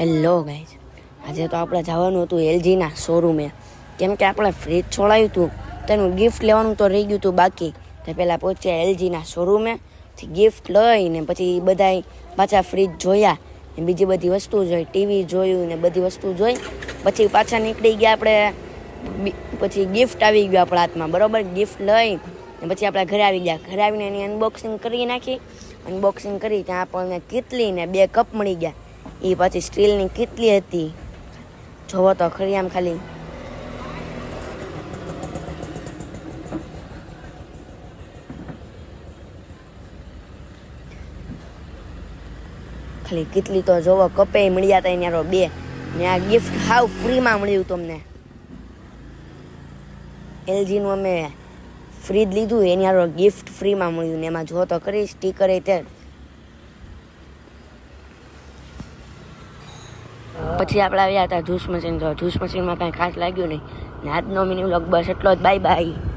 Hello guys, આજે તો આપણે જવાનું હતું એલજીના શોરૂમે. કેમ કે આપણે ફ્રીજ છોડાયું હતું તેનું ગિફ્ટ લેવાનું તો રહી ગયું હતું બાકી. તો પહેલાં પહોંચ્યા એલજીના શોરૂમે, ગિફ્ટ લઈને પછી બધાય પાછા ફ્રીજ જોયા ને બીજી બધી વસ્તુ જોઈ, ટીવી જોયું ને બધી વસ્તુ જોઈ. પછી પાછા નીકળી ગયા આપણે. પછી ગિફ્ટ આવી ગયું આપણા હાથમાં, બરાબર. ગિફ્ટ લઈ ને પછી આપણે ઘરે આવી ગયા. ઘરે આવીને એની અનબોક્સિંગ કરી નાખી. અનબોક્સિંગ કરી ત્યાં આપણને કેટલી ને 2 કપ મળી ગયા. એ પાછી સ્ટીલની કેટલી હતી, જોવો તો ખરી. આમ ખાલી કેટલી તો જોવો, કપે મળ્યા હતા એના 2 ને આ ગિફ્ટ હાવ ફ્રીમાં મળ્યું તમને. એલજીનું અમે ફ્રીજ લીધું એની હારો ગિફ્ટ ફ્રીમાં મળ્યું ને એમાં જો તો ખરી સ્ટીકર એ તે. પછી આપણે આવ્યા હતા જ્યુસ મશીન. તો જ્યુસ મશીનમાં કાંઈ ખાસ લાગ્યું નહીં ને આજનો મિની વ્લોગ બસ એટલો જ. Bye bye.